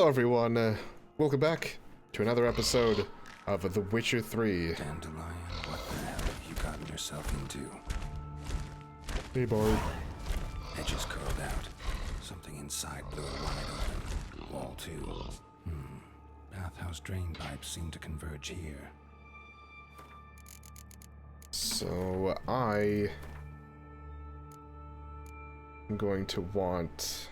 Hello everyone, welcome back to another episode of The Witcher 3. Dandelion, what the hell have you gotten yourself into? Hey Bard. Edges curled out. Something inside blew it wide open. Wall too. Bathhouse drain pipes seem to converge here. So I am going to want...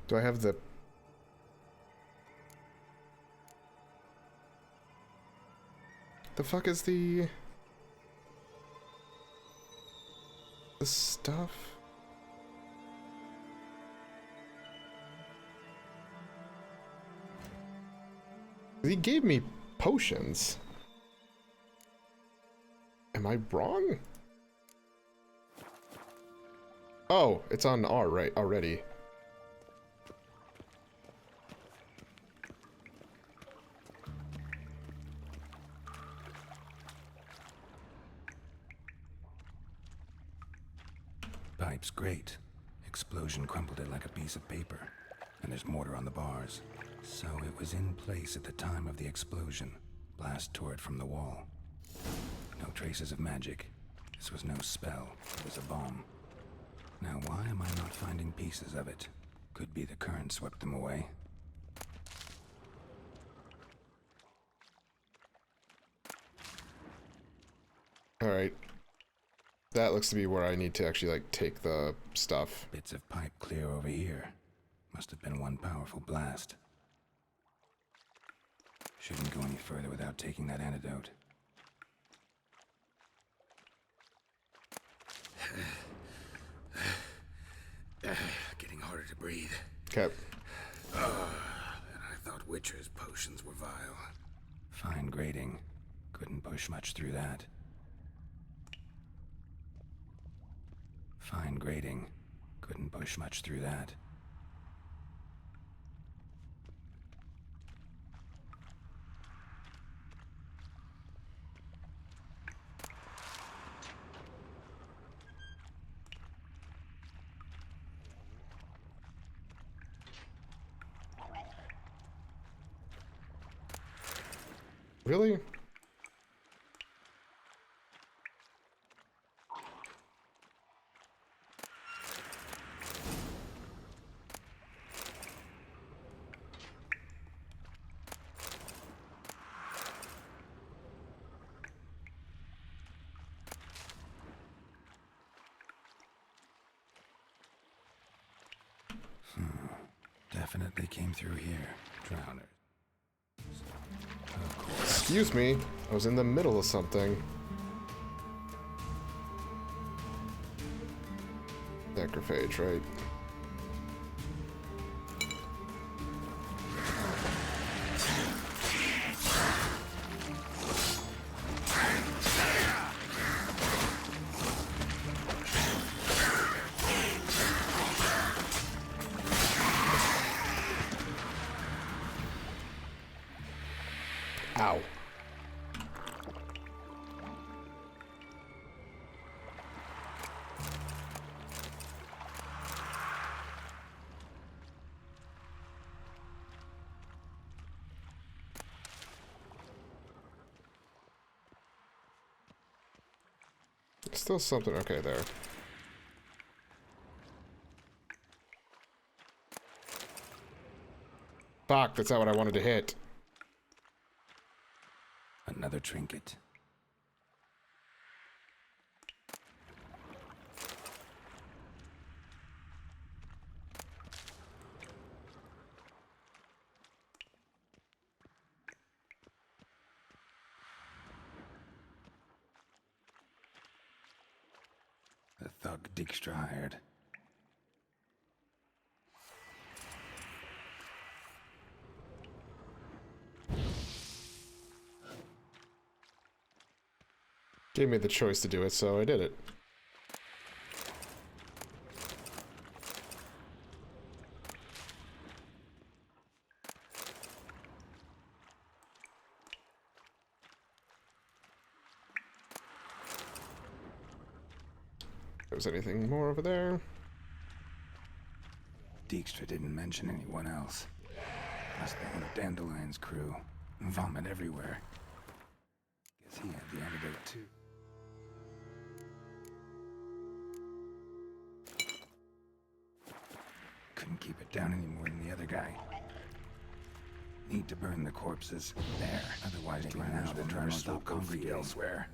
Do I have the... The fuck is the stuff? He gave me potions. Am I wrong? Oh, it's on R right already. Pipe's great. Explosion crumpled it like a piece of paper. And there's mortar on the bars. So it was in place at the time of the explosion. Blast tore it from the wall. No traces of magic. This was no spell. It was a bomb. Now why am I not finding pieces of it? Could be the current swept them away. Alright. That looks to be where I need to actually, like, take the stuff. Bits of pipe clear over here. Must have been one powerful blast. Shouldn't go any further without taking that antidote. Getting harder to breathe. Okay. And I thought Witcher's potions were vile. Fine grading. Couldn't push much through that. Fine grading. Couldn't push much through that. Really? Definitely came through here. Drowner. Excuse me. I was in the middle of something. Necrophage, right? Ow. Still something. Okay, there. Fuck, that's not what I wanted to hit. Another trinket. The thug Dijkstra hired. Gave me the choice to do it, so I did it. there's anything more over there. Dijkstra didn't mention anyone else. Must be one of Dandelion's crew. Vomit everywhere. Guess he had the antidote too. Couldn't keep it down any more than the other guy. Need to burn the corpses there, otherwise drying out and never stop congregating elsewhere.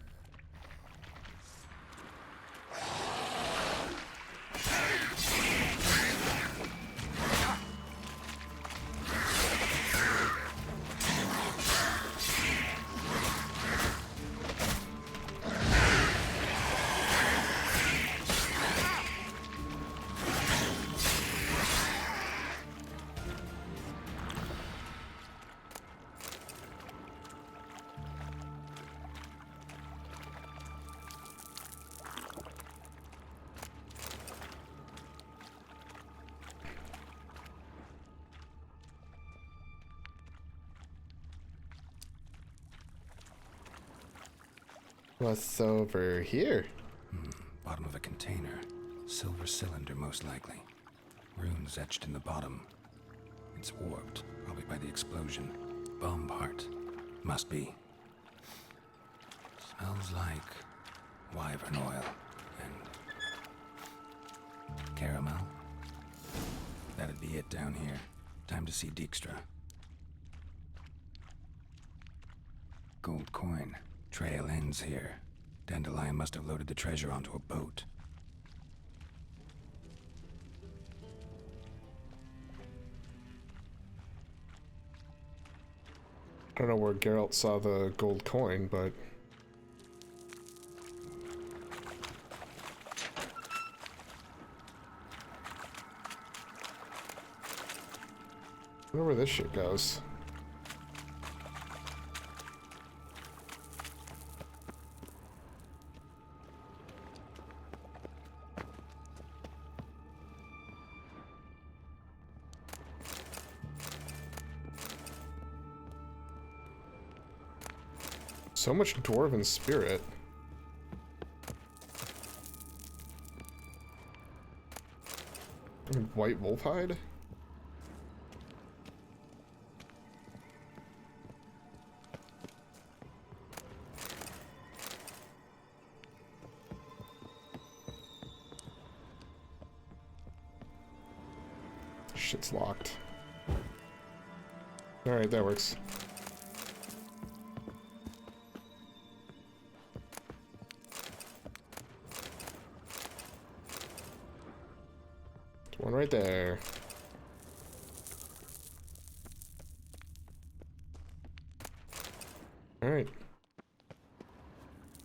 What's over here? Bottom of a container. Silver cylinder, most likely. Runes etched in the bottom. It's warped, probably by the explosion. Bomb part. Must be. Smells like wyvern oil and caramel. That'd be it down here. Time to see Dijkstra. Gold coin. Trail ends here. Dandelion must have loaded the treasure onto a boat. I don't know where Geralt saw the gold coin, but... I wonder where this shit goes. So much dwarven spirit. White wolf hide? Shit's locked. Alright, that works. One right there. Alright.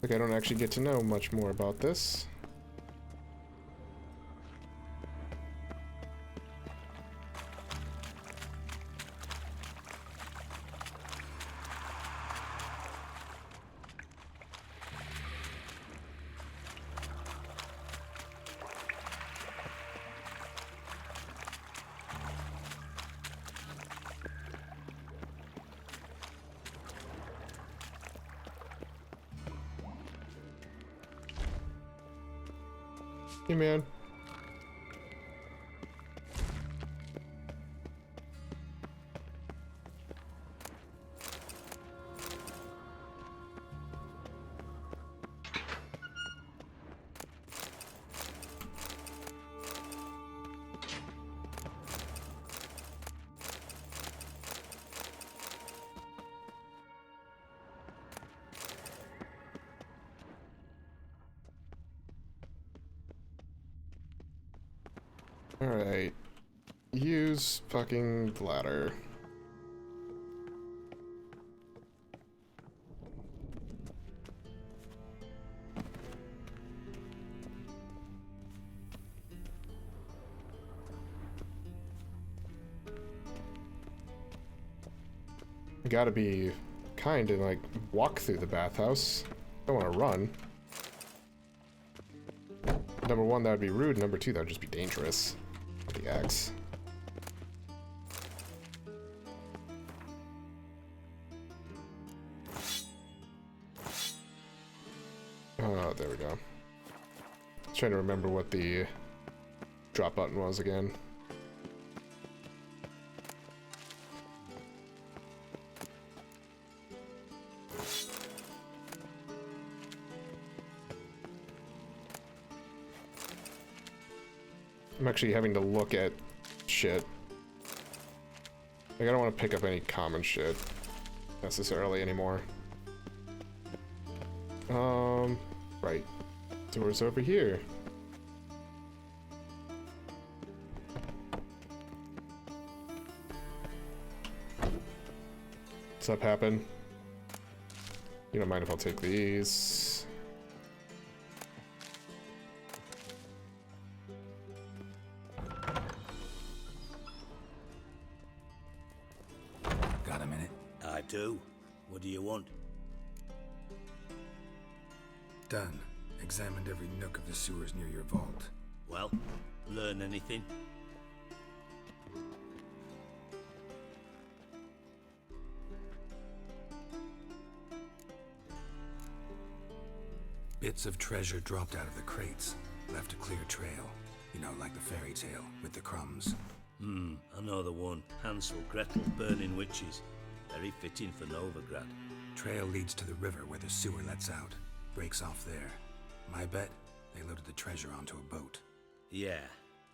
Like I don't actually get to know much more about this. Hey, man. Alright. Use fucking ladder. Gotta be kind and like walk through the bathhouse. Don't want to run. Number one, that would be rude. Number two, that would just be dangerous. The axe. Oh, there we go. Trying to remember what the drop button was again. I'm actually having to look at shit. Like, I don't want to pick up any common shit necessarily anymore. Right. Door's over here. What's up, Happen? You don't mind if I'll take these? Got a minute? I do. What do you want? Done. Examined every nook of the sewers near your vault. Well, learn anything? Bits of treasure dropped out of the crates. Left a clear trail. You know, like the fairy tale, with the crumbs. I know the one. Hansel, Gretel, burning witches. Very fitting for Novigrad. Trail leads to the river where the sewer lets out. Breaks off there. My bet, they loaded the treasure onto a boat. Yeah,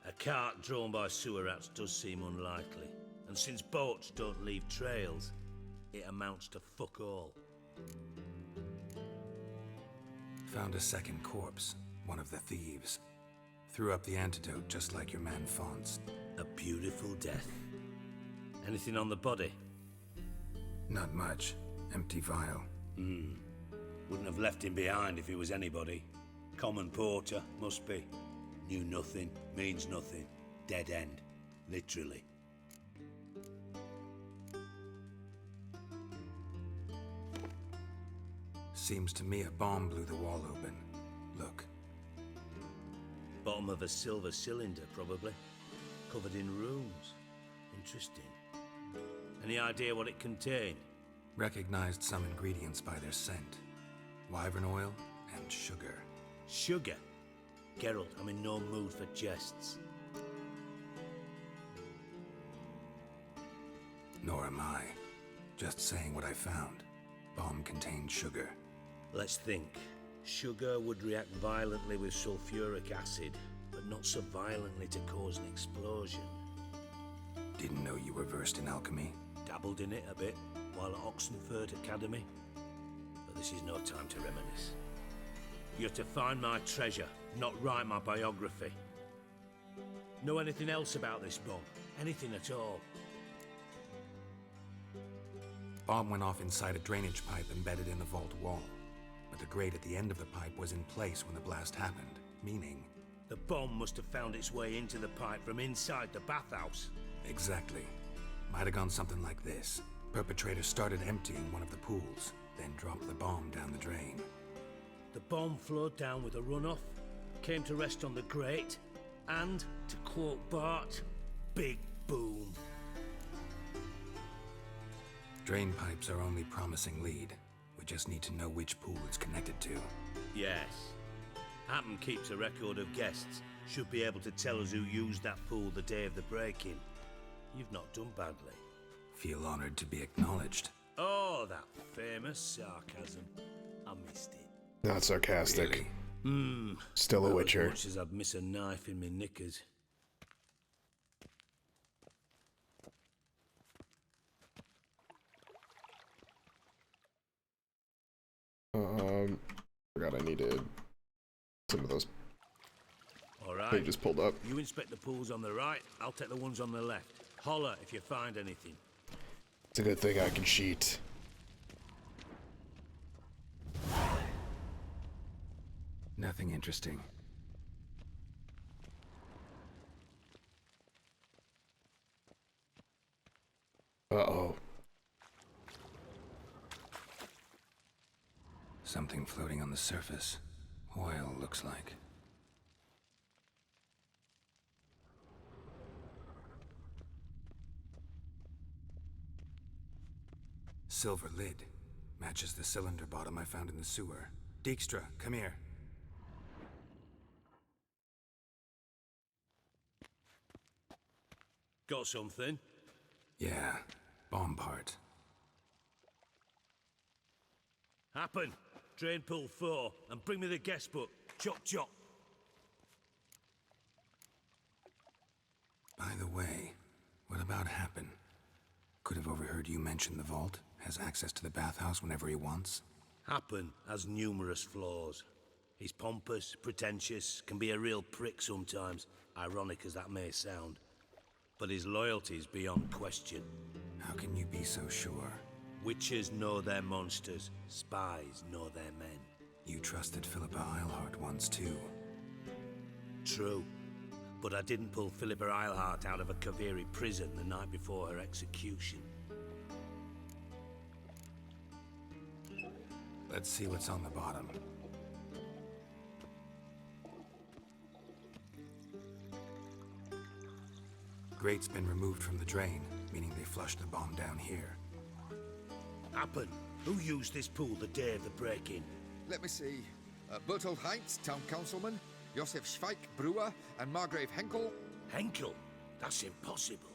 a cart drawn by sewer rats does seem unlikely. And since boats don't leave trails, it amounts to fuck all. Found a second corpse, one of the thieves. Threw up the antidote just like your man Fonz. A beautiful death. Anything on the body? Not much. Empty vial. Wouldn't have left him behind if he was anybody. Common porter, must be. Knew nothing, means nothing. Dead end. Literally. Seems to me a bomb blew the wall open. Look. Bottom of a silver cylinder, probably. Covered in runes. Interesting. Any idea what it contained? Recognized some ingredients by their scent. Wyvern oil and sugar. Sugar? Geralt, I'm in no mood for jests. Nor am I. Just saying what I found. Bomb contained sugar. Let's think. Sugar would react violently with sulfuric acid, but not so violently to cause an explosion. Didn't know you were versed in alchemy. Dabbled in it a bit while at Oxenford Academy. But this is no time to reminisce. You're to find my treasure, not write my biography. Know anything else about this bomb? Anything at all? Bomb went off inside a drainage pipe embedded in the vault wall. But the grate at the end of the pipe was in place when the blast happened, meaning... The bomb must have found its way into the pipe from inside the bathhouse. Exactly. Might have gone something like this. Perpetrator started emptying one of the pools, then dropped the bomb down the drain. The bomb flowed down with a runoff, came to rest on the grate, and, to quote Bart, big boom. Drain pipes are only promising lead. We just need to know which pool it's connected to. Yes. Happen keeps a record of guests. Should be able to tell us who used that pool the day of the break-in. You've not done badly. Feel honored to be acknowledged. Oh, that famous sarcasm. I missed it. Not sarcastic. Really? Still a Witcher. As much as I'd miss a knife in my knickers. Forgot I needed some of those All right. pages pulled up. You inspect the pools on the right, I'll take the ones on the left. Holler if you find anything. It's a good thing I can cheat. Nothing interesting. Uh-oh. Something floating on the surface. Oil, looks like. Silver lid. Matches the cylinder bottom I found in the sewer. Dijkstra, come here. Got something? Yeah, bomb part. Happen. Drain pool 4, and bring me the guest book. Chop chop. By the way, what about Happen? Could have overheard you mention the vault. Has access to the bathhouse whenever he wants. Happen has numerous flaws. He's pompous, pretentious, can be a real prick sometimes, ironic as that may sound. But his loyalty's beyond question. How can you be so sure? Witches know their monsters, spies know their men. You trusted Philippa Eilhart once too. True. But I didn't pull Philippa Eilhart out of a Kaviri prison the night before her execution. Let's see what's on the bottom. Grate's been removed from the drain, meaning they flushed the bomb down here. Happen. Who used this pool the day of the break-in? Let me see. Bertold Heinz, town councilman, Josef Schweik, brewer, and Margrave Henckel. Henckel? That's impossible.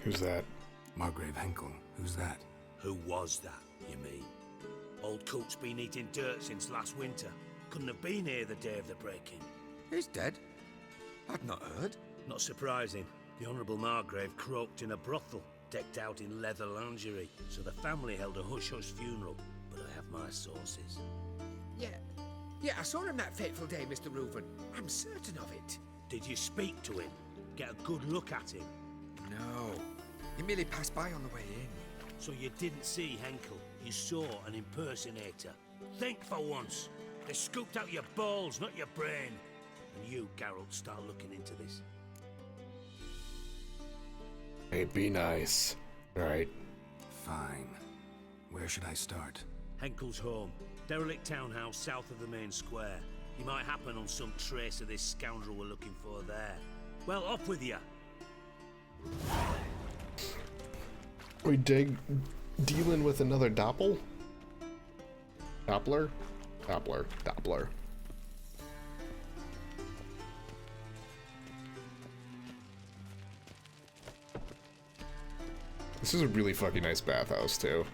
Who's that? Margrave Henckel. Who's that? Who was that, you mean? Old Coot's been eating dirt since last winter. Couldn't have been here the day of the break-in. He's dead? I'd not heard. Not surprising. The Honourable Margrave croaked in a brothel, decked out in leather lingerie, so the family held a hush-hush funeral. But I have my sources. Yeah, I saw him that fateful day, Mr. Reuven. I'm certain of it. Did you speak to him? Get a good look at him? No. He merely passed by on the way in. So you didn't see Henckel, you saw an impersonator. Think for once. They scooped out your balls, not your brain. And you, Geralt, start looking into this. Hey, be nice. Alright. Fine. Where should I start? Henkel's home. Derelict townhouse south of the main square. You might happen on some trace of this scoundrel we're looking for there. Well, off with you. We dealing with another Doppler? Doppler. This is a really fucking nice bathhouse, too.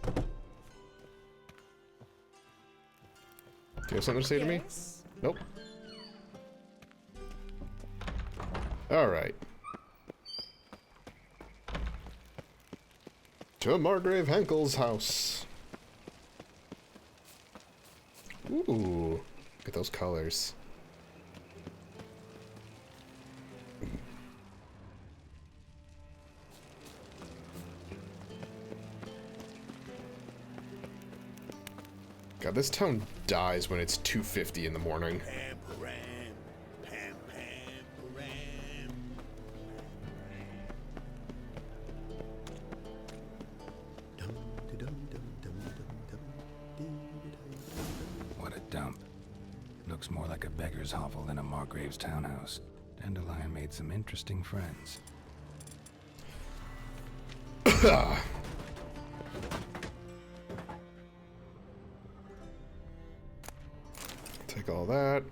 Do you have something to say to me? Nope. Alright. To Margrave Henckel's house. Ooh. Look at those colors. God, this town dies when it's 2:50 in the morning. What a dump. Looks more like a beggar's hovel than a Margrave's townhouse. Dandelion made some interesting friends. Take all that.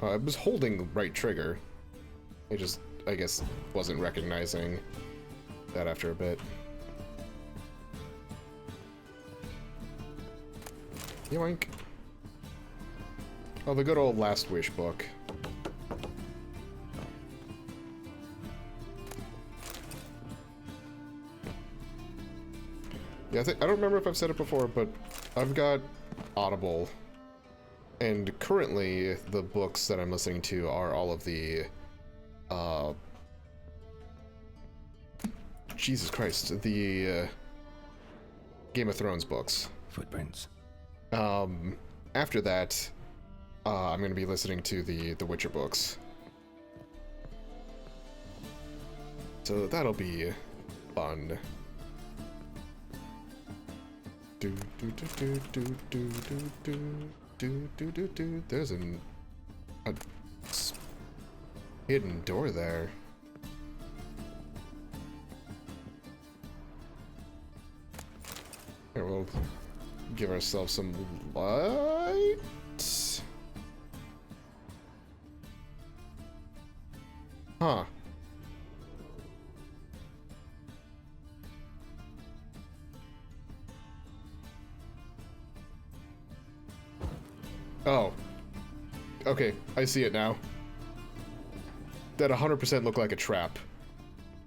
I was holding right trigger. I just, I guess, wasn't recognizing that after a bit. Yoink. Oh, the good old Last Wish book. Yeah, I don't remember if I've said it before, but I've got Audible. And currently, the books that I'm listening to are all of the, Jesus Christ, the, Game of Thrones books. Footprints. After that, I'm gonna be listening to the Witcher books. So that'll be fun. Do do do do do do do do. There's a hidden door there. Here, we'll give ourselves some light. Huh. Oh. Okay, I see it now. That 100% looked like a trap.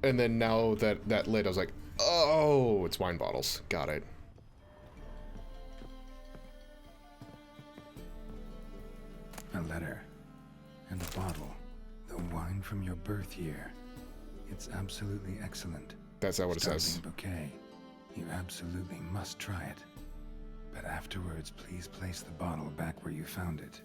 And then now that lid, I was like, oh, it's wine bottles. Got it. A letter. And a bottle. The wine from your birth year. It's absolutely excellent. That's not what it says. Startling bouquet. You absolutely must try it. But afterwards, please place the bottle back where you found it.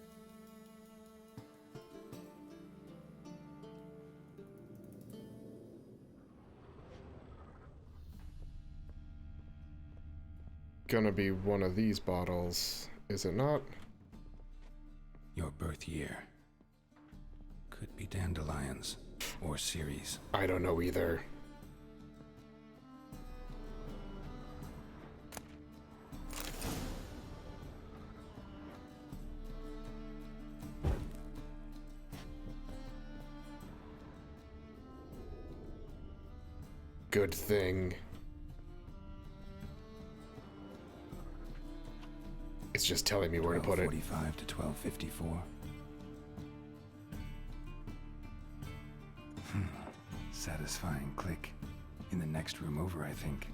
Gonna be one of these bottles, is it not? Your birth year. Could be dandelions or Ceres. I don't know either. Good thing. It's just telling me where to put it. 12:45 to 12:54. Satisfying click. In the next room over, I think.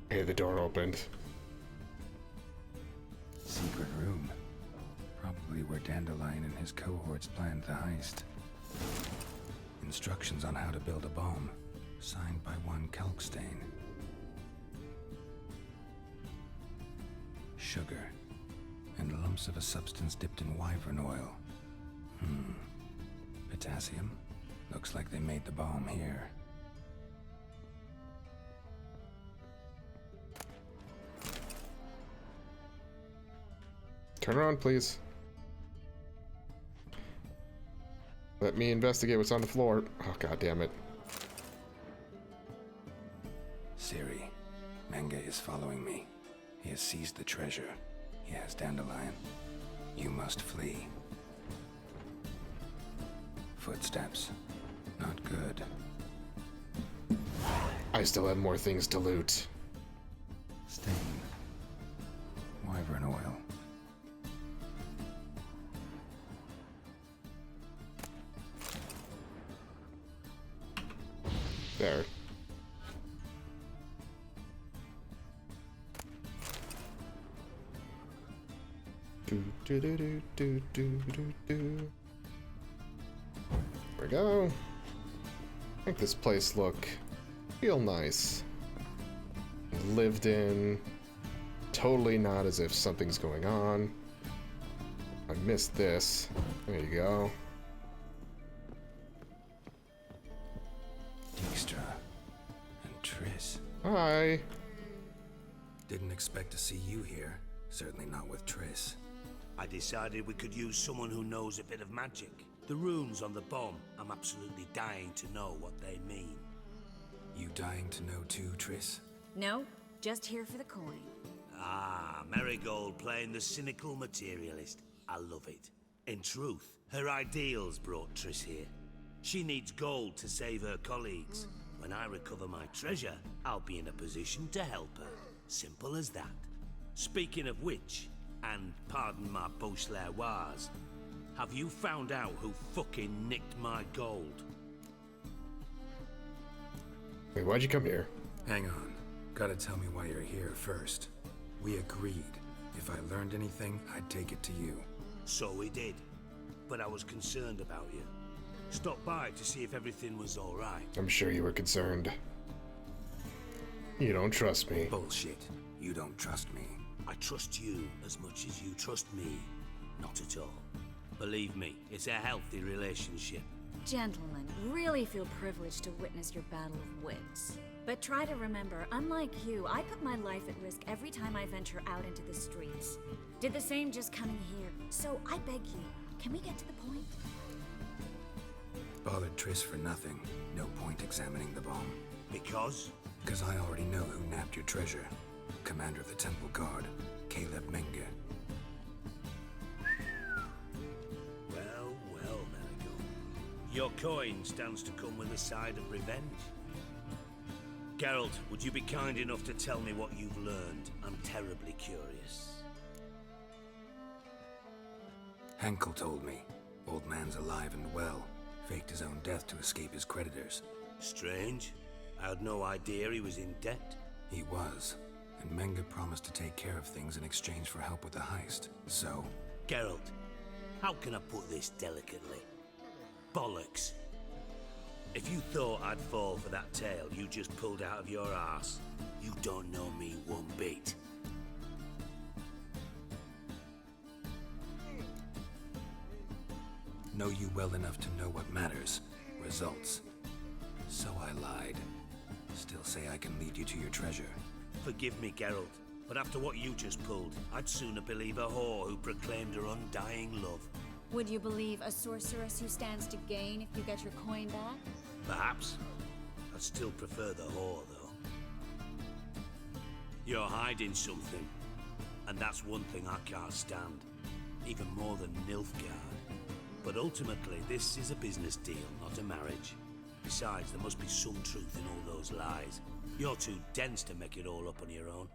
Hey, the door opened. Secret room. Probably where Dandelion and his cohorts planned the heist. Instructions on how to build a bomb. Signed by one Kalkstain. Sugar. And lumps of a substance dipped in wyvern oil. Potassium? Looks like they made the bomb here. Turn around, please. Let me investigate what's on the floor. Oh, god damn it. Siri, Menge is following me. He has seized the treasure. He has Dandelion. You must flee. Footsteps. Not good. I still have more things to loot. Stain. Wyvern oil. There. There we go. Make this place look real nice. Lived in. Totally not as if something's going on. I missed this. There you go. Dijkstra. And Triss. Hi. Didn't expect to see you here. Certainly not with Triss. I decided we could use someone who knows a bit of magic. The runes on the bomb, I'm absolutely dying to know what they mean. You dying to know too, Triss? No, just here for the coin. Ah, Marigold playing the cynical materialist. I love it. In truth, her ideals brought Triss here. She needs gold to save her colleagues. When I recover my treasure, I'll be in a position to help her. Simple as that. Speaking of which, and pardon my Beauclervoise, have you found out who fucking nicked my gold? Wait, why'd you come here? Hang on. Gotta tell me why you're here first. We agreed. If I learned anything, I'd take it to you. So we did. But I was concerned about you. Stopped by to see if everything was alright. I'm sure you were concerned. You don't trust me. Bullshit. You don't trust me. I trust you as much as you trust me. Not at all. Believe me, it's a healthy relationship. Gentlemen, really feel privileged to witness your battle of wits. But try to remember, unlike you, I put my life at risk every time I venture out into the streets. Did the same just coming here. So I beg you, can we get to the point? Bothered Triss for nothing. No point examining the bomb. Because? Because I already know who nabbed your treasure. Commander of the Temple Guard, Caleb Menge. Well, Marigold. Your coin stands to come with a side of revenge. Geralt, would you be kind enough to tell me what you've learned? I'm terribly curious. Henckel told me. Old man's alive and well. Faked his own death to escape his creditors. Strange. I had no idea he was in debt. He was. And Menge promised to take care of things in exchange for help with the heist. So... Geralt, how can I put this delicately? Bollocks. If you thought I'd fall for that tale you just pulled out of your arse, you don't know me one bit. Know you well enough to know what matters. Results. So I lied. Still say I can lead you to your treasure. Forgive me, Geralt, but after what you just pulled, I'd sooner believe a whore who proclaimed her undying love. Would you believe a sorceress who stands to gain if you get your coin back? Perhaps. I'd still prefer the whore, though. You're hiding something, and that's one thing I can't stand. Even more than Nilfgaard. But ultimately, this is a business deal, not a marriage. Besides, there must be some truth in all those lies. You're too dense to make it all up on your own.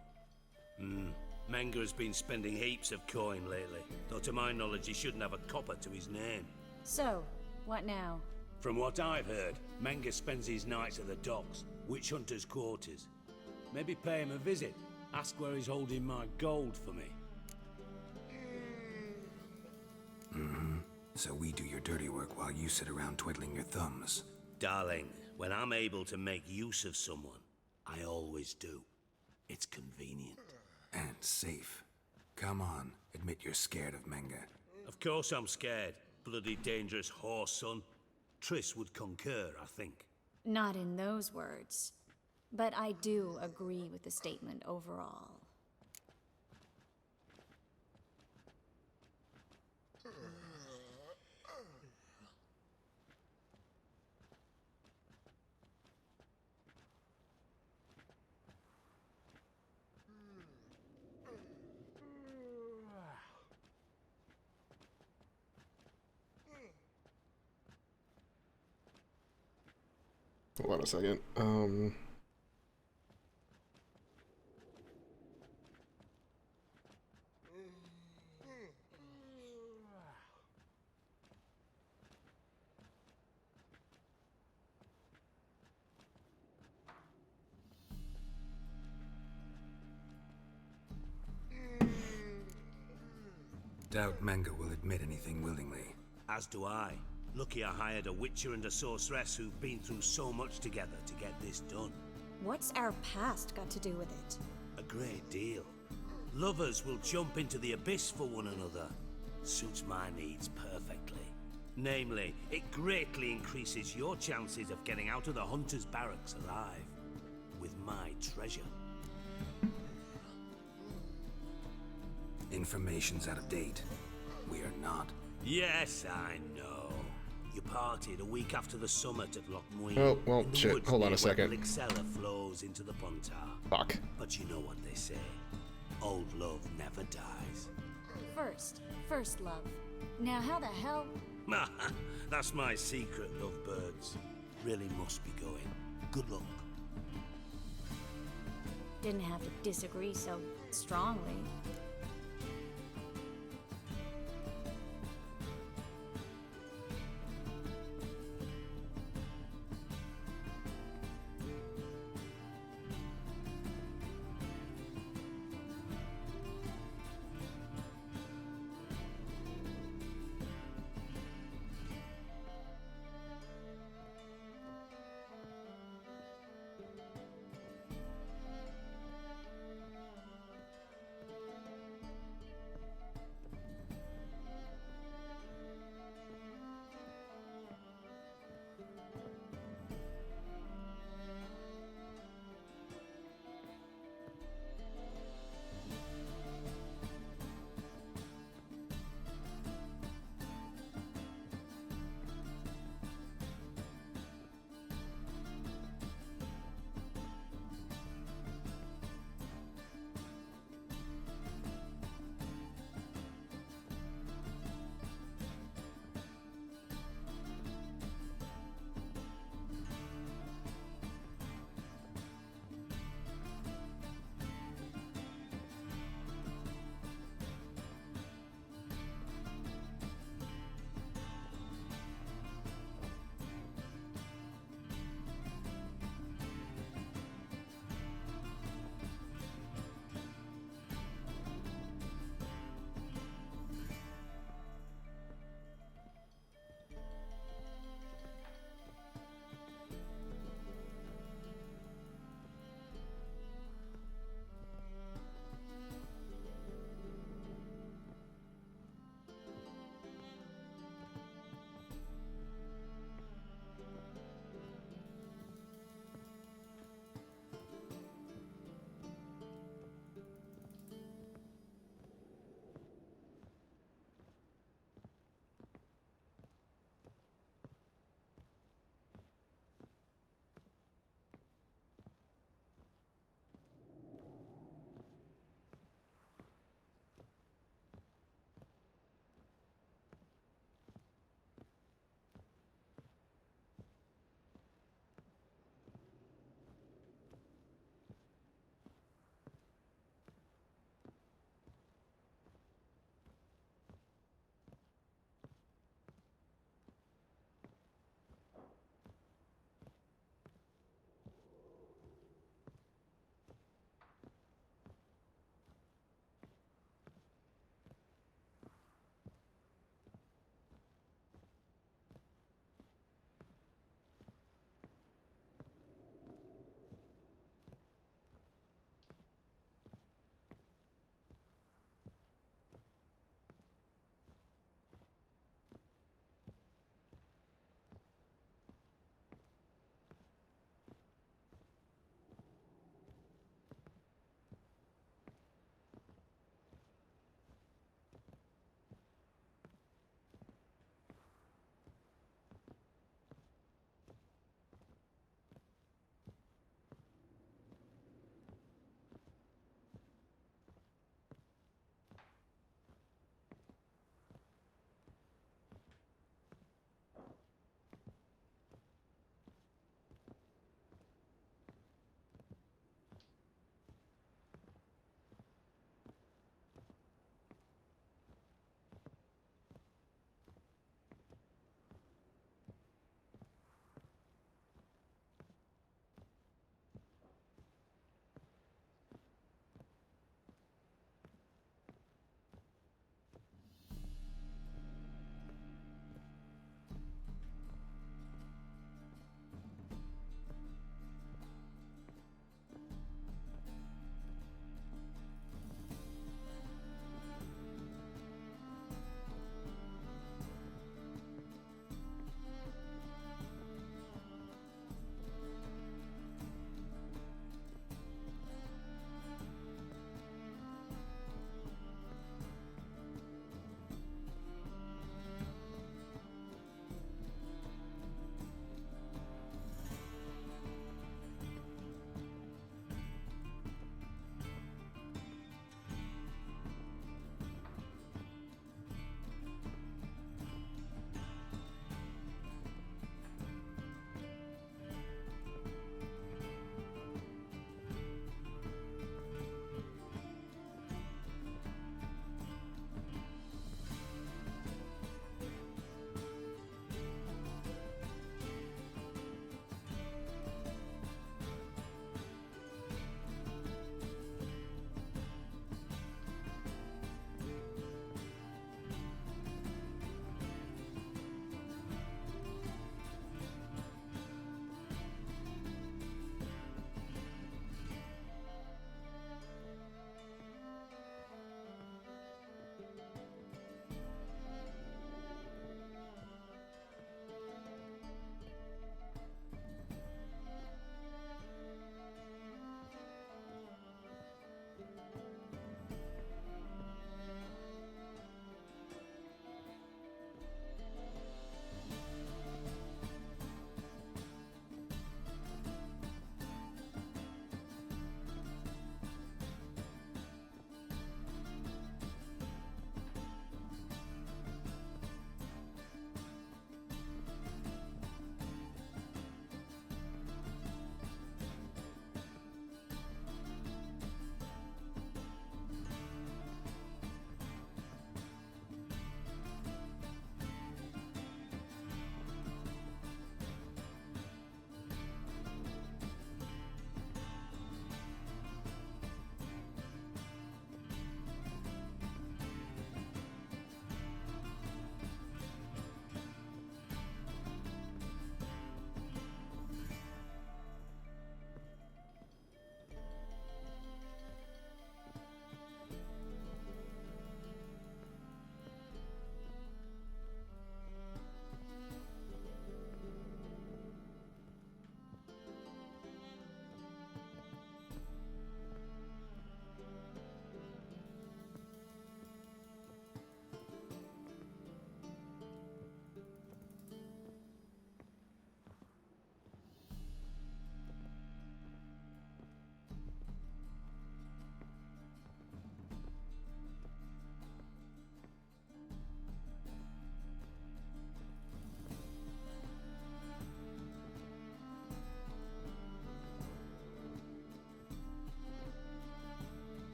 Menge has been spending heaps of coin lately, though to my knowledge he shouldn't have a copper to his name. So, what now? From what I've heard, Menge spends his nights at the docks, witch hunters' quarters. Maybe pay him a visit, ask where he's holding my gold for me. So we do your dirty work while you sit around twiddling your thumbs. Darling, when I'm able to make use of someone, I always do. It's convenient. And safe. Come on, admit you're scared of Menge. Of course I'm scared. Bloody dangerous horse, son. Triss would concur, I think. Not in those words. But I do agree with the statement overall. Hold on a second. Doubt Menge will admit anything willingly. As do I. Lucky I hired a witcher and a sorceress who've been through so much together to get this done. What's our past got to do with it? A great deal. Lovers will jump into the abyss for one another. Suits my needs perfectly. Namely, it greatly increases your chances of getting out of the hunter's barracks alive. With my treasure. Information's out of date. We are not. Yes, I know. You partied a week after the summit at Loch Muin. Oh, well, in the shit. woods Hold on near a second. where Blixella flows into the Pontar. Fuck. But you know what they say. Old love never dies. First love. Now how the hell? That's my secret, lovebirds. Really must be going. Good luck. Didn't have to disagree so strongly.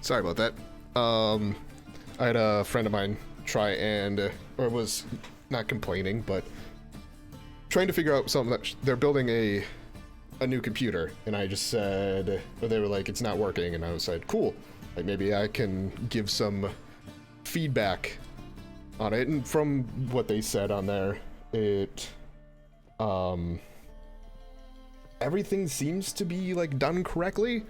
Sorry about that. I had a friend of mine try and, or was not complaining, but trying to figure out something that they're building a new computer, and I just said, or they were like, it's not working, and I was like, cool, like maybe I can give some feedback on it. And from what they said on there, it everything seems to be like done correctly.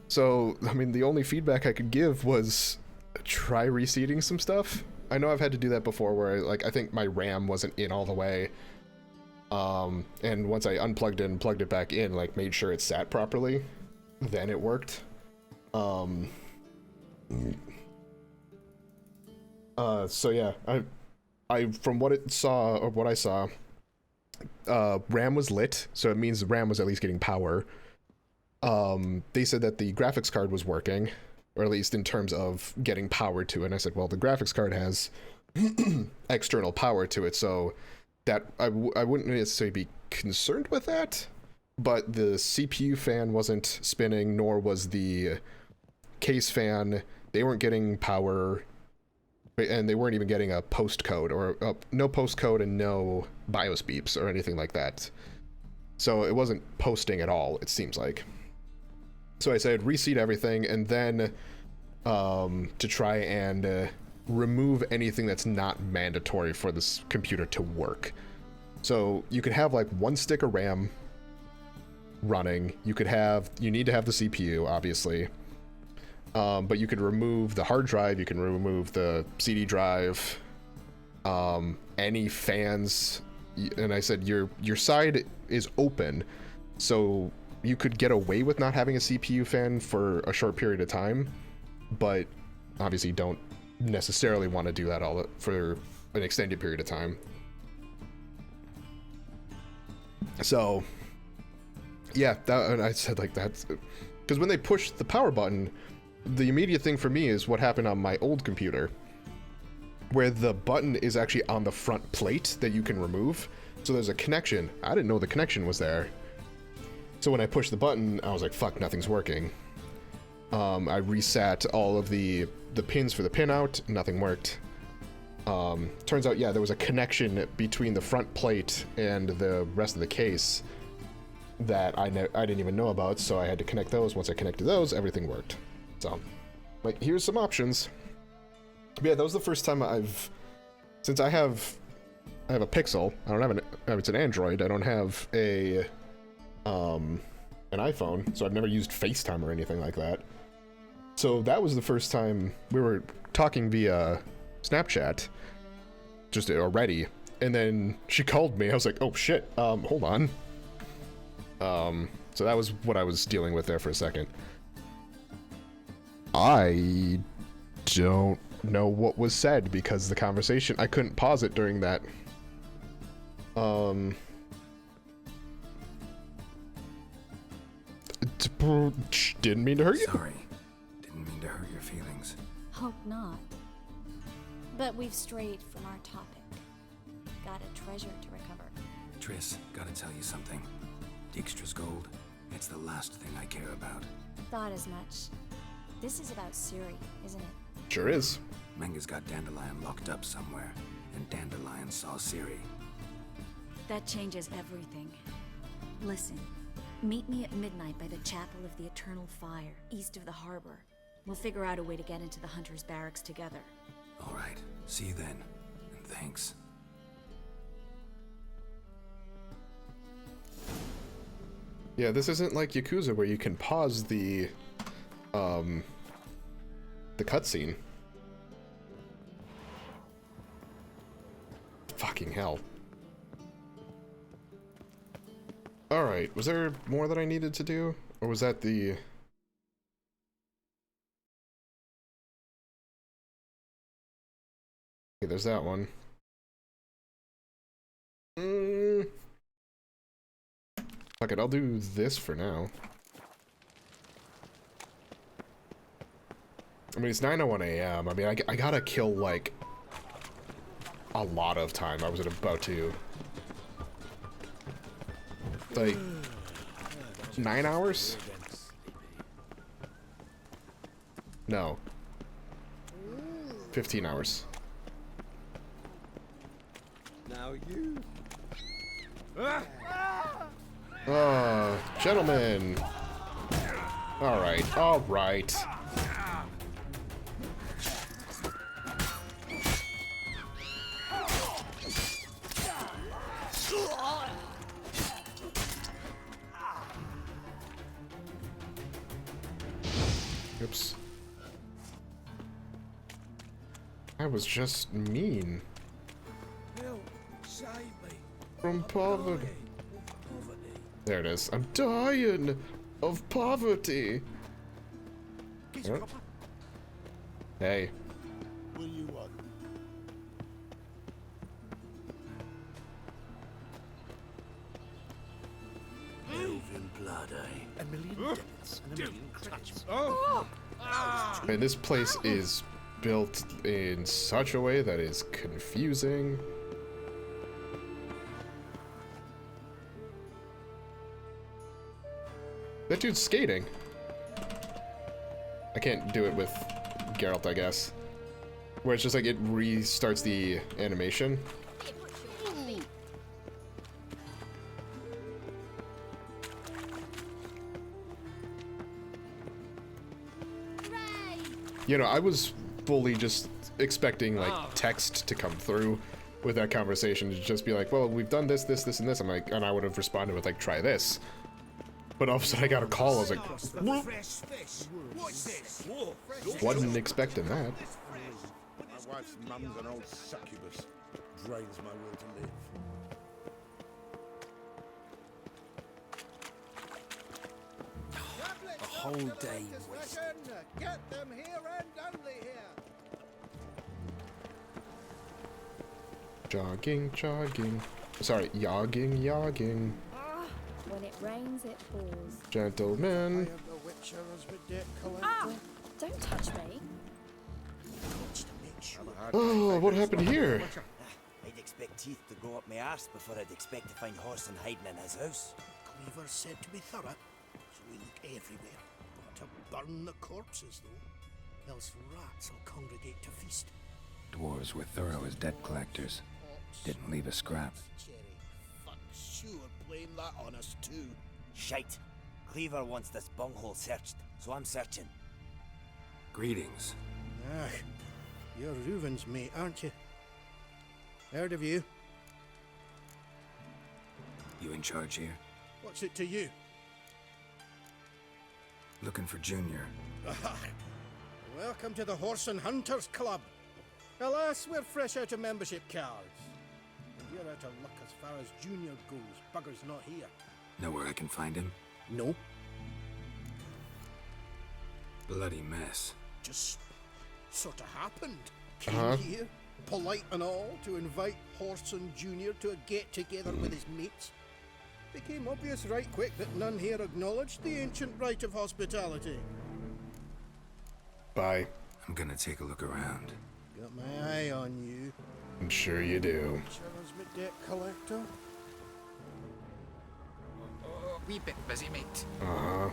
So I mean, the only feedback I could give was try reseating some stuff. I know I've had to do that before where I think my RAM wasn't in all the way. And once I unplugged it and plugged it back in, like made sure it sat properly, then it worked. So yeah, I from what it saw, or what I saw, RAM was lit, so it means the RAM was at least getting power. They said that the graphics card was working, or at least in terms of getting power to it. And I said, well, the graphics card has external power to it, so that I wouldn't necessarily be concerned with that, but the CPU fan wasn't spinning, nor was the case fan. They weren't getting power, and they weren't even getting a post code, or no post code and no BIOS beeps or anything like that. So it wasn't posting at all, it seems like. So I said reseat everything, and then to try and remove anything that's not mandatory for this computer to work. So you could have like one stick of RAM running. You need to have the CPU, obviously. But you could remove the hard drive, you can remove the CD drive, any fans. And I said your side is open, so you could get away with not having a CPU fan for a short period of time, but obviously don't necessarily want to do that all for an extended period of time. So yeah, and I said like that's because when they push the power button, the immediate thing for me is what happened on my old computer, where the button is actually on the front plate that you can remove. So there's a connection. I didn't know the connection was there. So when I pushed the button, I was like, fuck, nothing's working. I reset all of the pins for the pinout, nothing worked. Turns out, yeah, there was a connection between the front plate and the rest of the case that I didn't even know about, so I had to connect those. Once I connected those, everything worked. So, like, here's some options. But yeah, that was the first time since I have a Pixel. I don't have it's an Android. I don't have an iPhone, so I've never used FaceTime or anything like that. So that was the first time we were talking via Snapchat, just already, and then she called me. I was like, oh shit, hold on. So that was what I was dealing with there for a second. I don't know what was said because the conversation, I couldn't pause it during that. Didn't mean to hurt you. Sorry. Didn't mean to hurt your feelings. Hope not. But we've strayed from our topic. Got a treasure to recover. Triss, gotta tell you something. Dijkstra's gold, it's the last thing I care about. Thought as much. This is about Suri, isn't it? Sure is. Menga's got Dandelion locked up somewhere, and Dandelion saw Ciri. That changes everything. Listen, meet me at midnight by the Chapel of the Eternal Fire, east of the harbor. We'll figure out a way to get into the Hunter's Barracks together. All right, see you then, and thanks. Yeah, this isn't like Yakuza where you can pause the cutscene. Fucking hell. Alright, was there more that I needed to do? Or was that the... Okay, there's that one. Fuck it, I'll do this for now. I mean, it's 9:01 a.m. I mean, I gotta kill, like, a lot of time. I was about to... Like... 9 hours? No. 15 hours. Now you. Gentlemen. Alright, alright. Oops. I was just mean. Help, save me. From poverty. There it is. I'm dying of poverty. Huh? Hey. What do you want? Elven blood, eh? A million debits and a million credits. Man, this place is built in such a way that is confusing. That dude's skating. I can't do it with Geralt, I guess. Where it's just like it restarts the animation. You know, I was fully just expecting like text to come through with that conversation to just be like, well, we've done this, this, this, and this. I'm like, and I would have responded with like, try this. But all of a sudden I got a call. I was like, whoop. What's this? Wasn't expecting that. My wife's mum's an old succubus. Drains my will to live. A whole day wasted. Get them here and only here. Jogging, jogging. Sorry, yogging, yogging. When it rains, it pours. Gentlemen. the Witcher as my debt Ah! collector. Don't touch me. Oh, what happened here? I'd expect teeth to go up my arse before I'd expect to find Whoreson hiding in his house. Cleaver said to be thorough, so we look everywhere. Not to burn the corpses, though. Else rats will congregate to feast. Dwarves were thorough as debt collectors. Didn't leave a scrap. Cherry, fuck sure blame that on us too. Shite. Cleaver wants this bunghole searched, so I'm searching. Greetings. Ah, you're Reuven's mate, aren't you? Heard of you. You in charge here? What's it to you? Looking for Junior. Welcome to the Whoreson Hunters Club. Alas, we're fresh out of membership cards. And you're out of luck as far as Junior goes. Bugger's not here. Know where I can find him? No. Bloody mess. Just sort of happened. Came here, polite and all, to invite Whoreson Junior to a get-together with his mates. Became obvious right quick that none here acknowledged the ancient right of hospitality. Bye. I'm gonna take a look around. Got my eye on you. I'm sure you do. Sure my debt collector. Wee bit busy, mate. Uh-huh.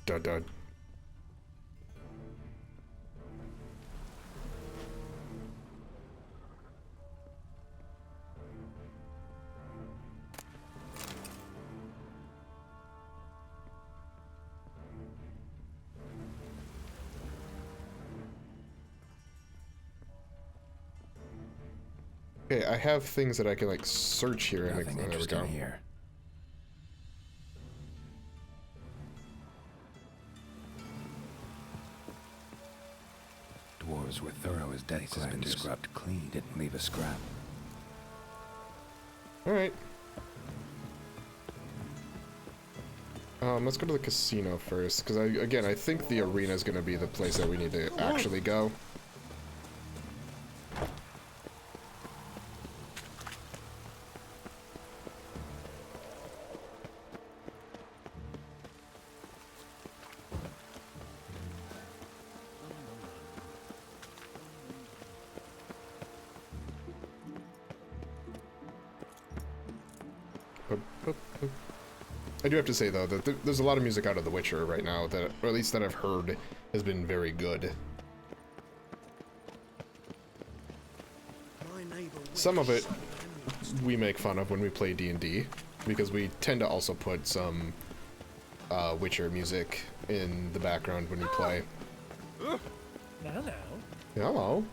Dud dud. Okay, I have things that I can like search here and Nothing there we interesting go. here. Dwarves were thorough as debt collectors. Has been scrubbed clean. Didn't leave a scrap. Alright. Let's go to the casino first, because I think the arena is going to be the place that we need to actually go. I do have to say, though, that there's a lot of music out of The Witcher right now that, or at least that I've heard, has been very good. Some of it we make fun of when we play D&D, because we tend to also put some Witcher music in the background when we play. Hello.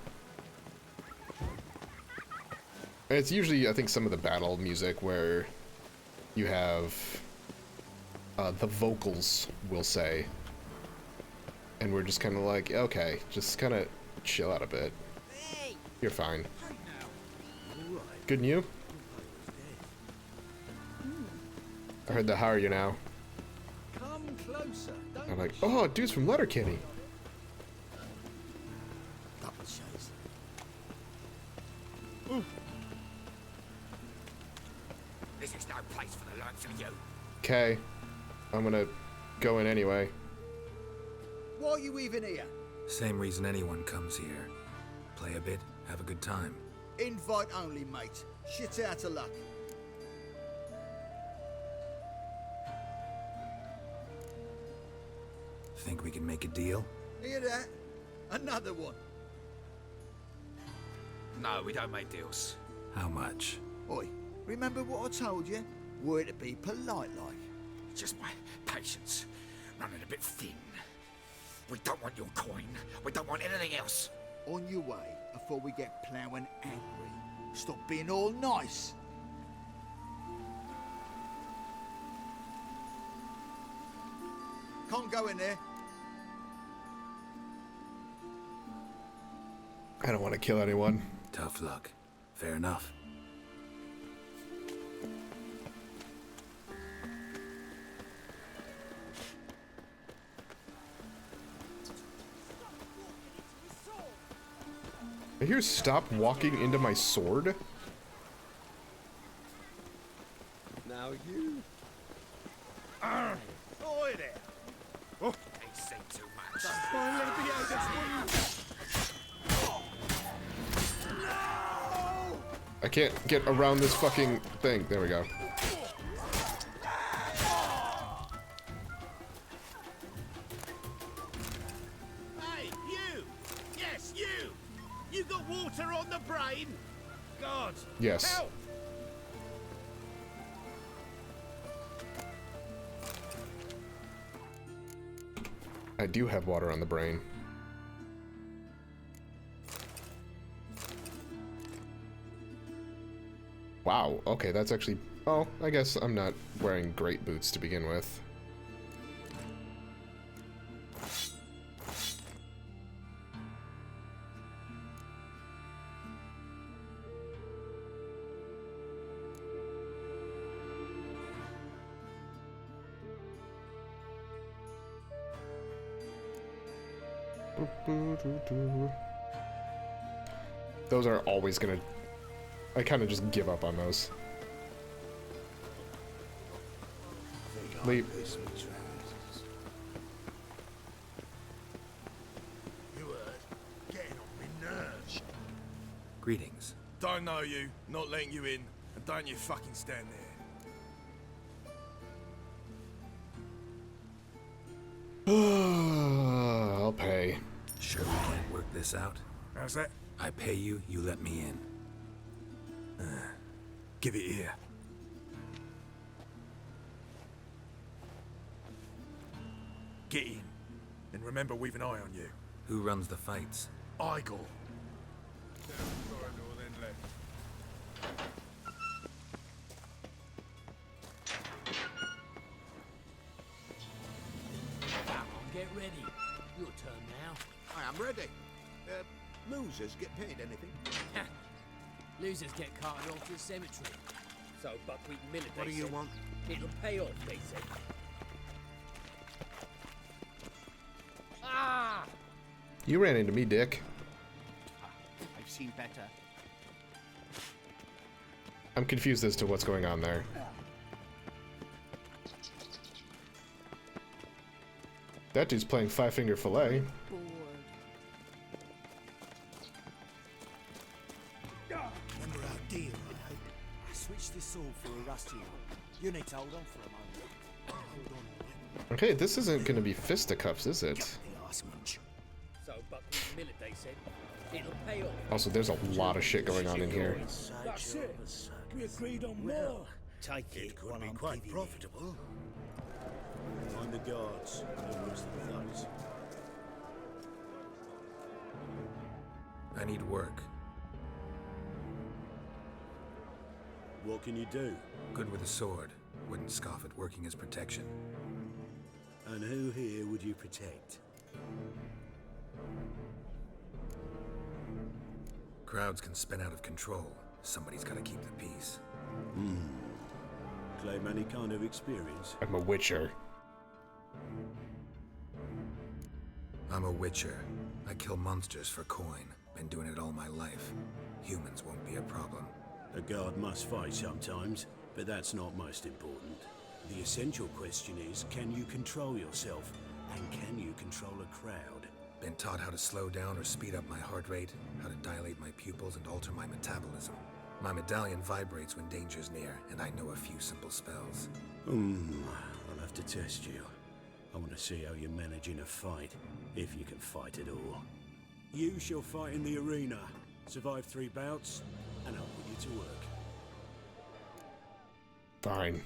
And it's usually, I think, some of the battle music where you have the vocals, we'll say. And we're just kind of like, okay, just kind of chill out a bit. You're fine. Good and you? I heard the how are you now? Come closer. I'm like, oh, dude's from Letterkenny. This is no place for the likes of you. Okay, I'm gonna go in anyway. Why are you even here? Same reason anyone comes here. Play a bit, have a good time. Invite only, mate. Shit's out of luck. Think we can make a deal? Hear that? Another one. No, we don't make deals. How much? Oi, remember what I told you? Were to be polite like. Just my patience running a bit thin. We don't want your coin. We don't want anything else. On your way before we get ploughing angry. Stop being all nice. Can't go in there. I don't want to kill anyone. Tough luck. Fair enough. I hear stop walking into my sword. Now you. Oi there. Oh, he's seen too much. I can't get around this fucking thing. There we go. Hey, you! Yes, you! You got water on the brain? God! Yes. Help! I do have water on the brain. Wow, okay, that's actually... Oh, I guess I'm not wearing great boots to begin with. Those are always gonna... I kind of just give up on those. Leap. You heard? Getting on me nerves. Greetings. Don't know you, not letting you in, and don't you fucking stand there. I'll pay. Sure we can't work this out? How's that? I pay you, you let me in. Give it here. Get in, and remember we've an eye on you. Who runs the fights? Igor. Come on, get ready. Your turn now. I am ready. Losers get paid anything? Losers get carted off to the cemetery. So, Buckwheat and Millet, What do you want? It'll pay off, they said. You ran into me, Dick. I've seen better. I'm confused as to what's going on there. That dude's playing Five Finger Fillet. Remember our deal, right? I switched this all for a rusty one. You need to hold on for a moment. Hold on. Okay, this isn't gonna be fisticuffs, is it? So Buckley's military said it'll pay off. Also, there's a lot of shit going on in here. That's it. We agreed on more. Take it could be quite profitable. Find the guards. Numerous the thugs. I need work. What can you do? Good with a sword. Wouldn't scoff at working as protection. And who here would you protect? Crowds can spin out of control. Somebody's gotta keep the peace. Claim any kind of experience? I'm a witcher. I'm a witcher. I kill monsters for coin. Been doing it all my life. Humans won't be a problem. A guard must fight sometimes, but that's not most important. The essential question is, can you control yourself? And can you control a crowd? Been taught how to slow down or speed up my heart rate, how to dilate my pupils and alter my metabolism. My medallion vibrates when danger's near, and I know a few simple spells. I'll have to test you. I want to see how you manage in a fight, if you can fight at all. You shall fight in the arena, survive 3 bouts, and I'll put you to work. Fine.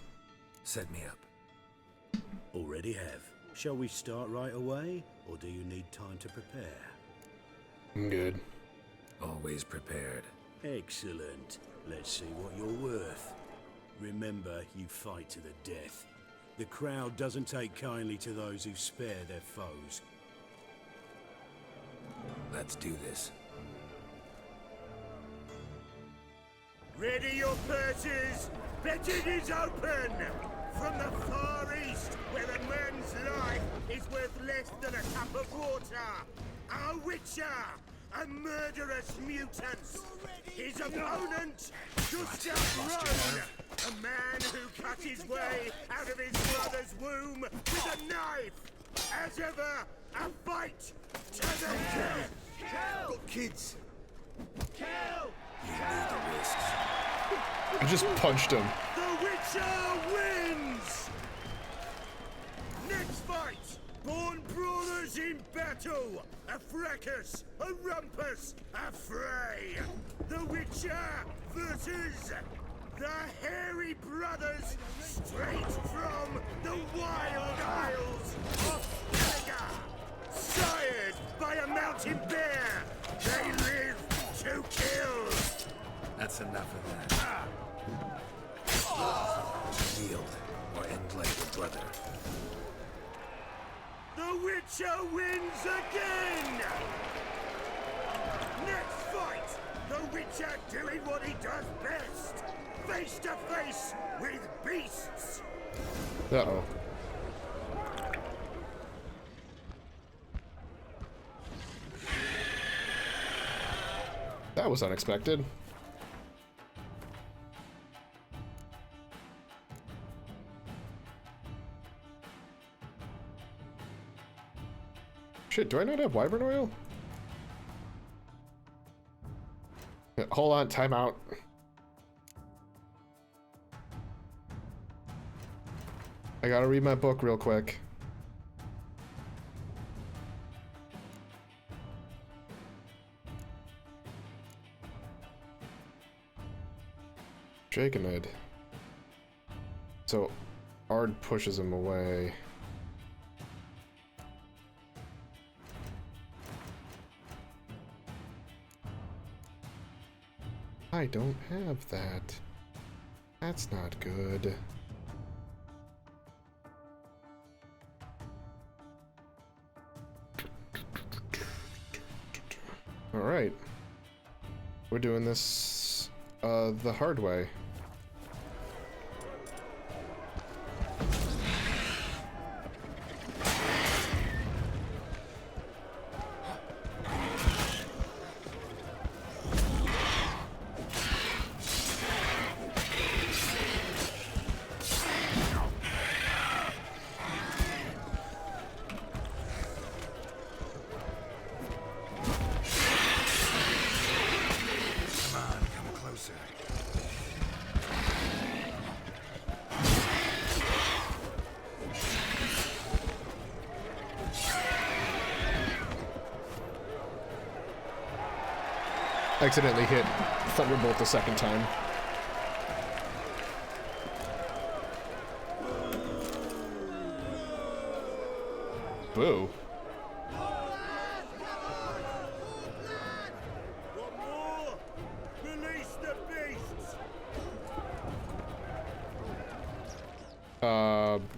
Set me up. Already have. Shall we start right away, or do you need time to prepare? I'm good. Always prepared. Excellent. Let's see what you're worth. Remember, you fight to the death. The crowd doesn't take kindly to those who spare their foes. Let's do this. Ready your purses! Betting is open! From the far east, where a man's life is worth less than a cup of water, a witcher, a murderous mutant. His opponent, Gustav Rohn, a man who cut his way out of his mother's womb with a knife. As ever, a fight to the death. Kill! Kids! Kill! You knew the risks. I just punched him. The Witcher wins! Next fight! Born brawlers in battle! A fracas, a rumpus, a fray! The Witcher versus the Hairy Brothers, straight from the Wild Isles of Gallagher! Sired by a mountain bear, they live to kill! That's enough of that. Yield, or end like your brother. The Witcher wins again! Next fight! The Witcher doing what he does best! Face to face with beasts! Uh-oh. That was unexpected. Shit, do I not have wyvern oil? Hold on, time out. I gotta read my book real quick. Dragonid. So, Ard pushes him away. I don't have that. That's not good. Alright. We're doing this the hard way. accidentally hit Thunderbolt the second time. Boo. Release the beasts!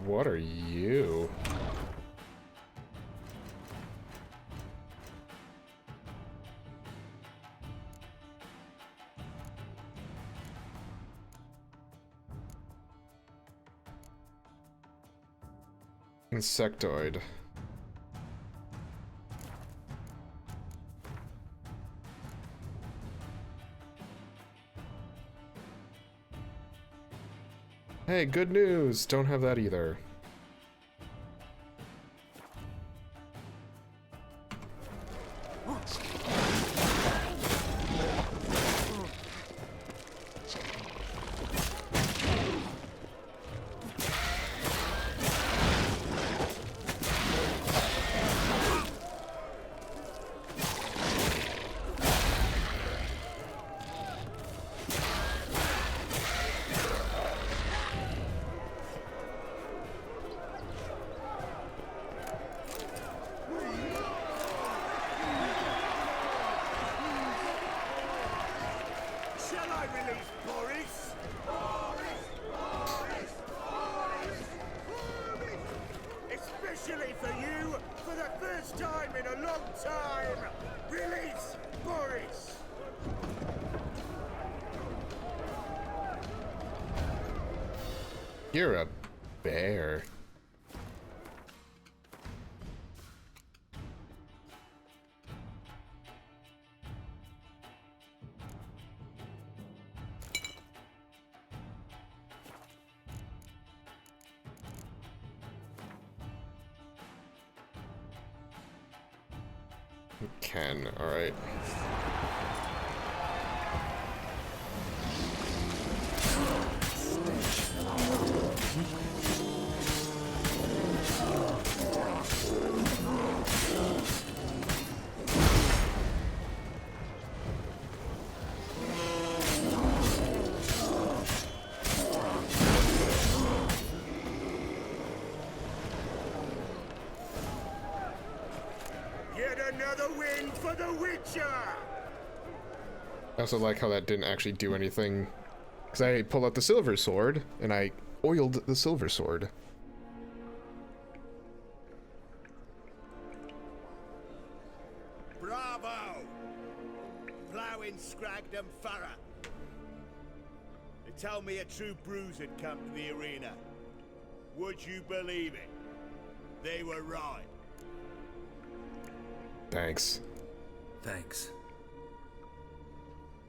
What are you? Insectoid. Hey, good news! Don't have that either. You're a bear. Ken, all right. I also like how that didn't actually do anything, because I pulled out the silver sword and I oiled the silver sword. Bravo! Ploughing Scragdom Farah. They tell me a true bruise had come to the arena. Would you believe it? They were right. Thanks. Thanks.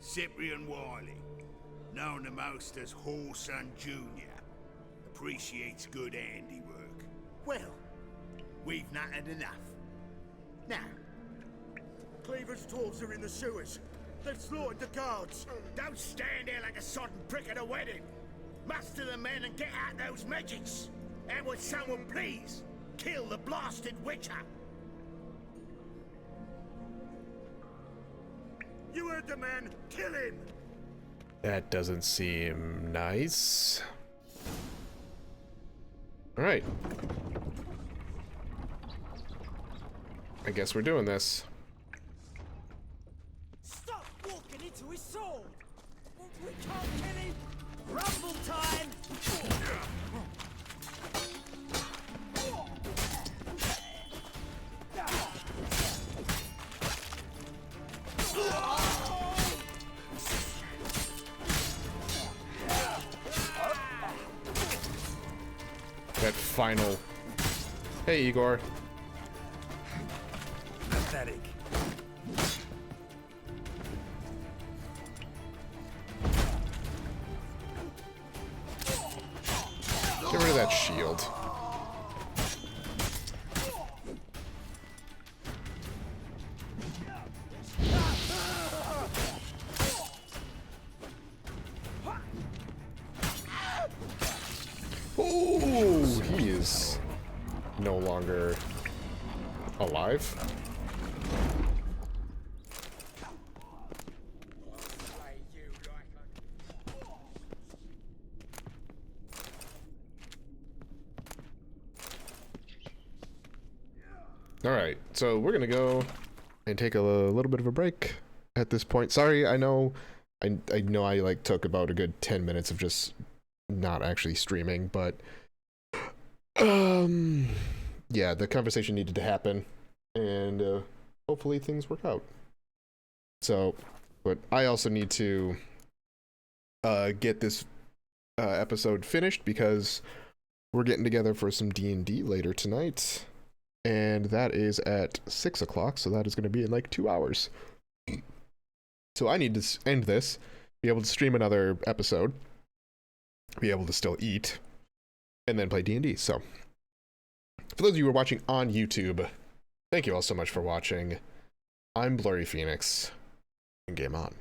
Cyprian Wiley, known the most as Whoreson Junior, appreciates good handiwork. Well, we've not had enough. Now, Cleaver's dwarves are in the sewers. They've slaughtered the guards. Don't stand there like a sodden prick at a wedding. Muster the men and get out those midgets. And would someone please kill the blasted witcher? You heard the man. Kill him! That doesn't seem nice. All right. I guess we're doing this. Stop walking into his sword! We can't kill him! Rumble time! That final. Hey, Igor. Pathetic. Get rid of that shield. Oh, he is no longer alive. All right, so we're gonna go and take a little bit of a break at this point. Sorry, I know I like took about a good 10 minutes of just not actually streaming, but yeah, the conversation needed to happen, and hopefully things work out. So, but I also need to get this episode finished because we're getting together for some D&D later tonight. And that is at 6 o'clock, so that is going to be in like 2 hours. So I need to end this, be able to stream another episode, be able to still eat, and then play D&D. So, for those of you who are watching on YouTube, thank you all so much for watching. I'm Blurry Phoenix, and game on.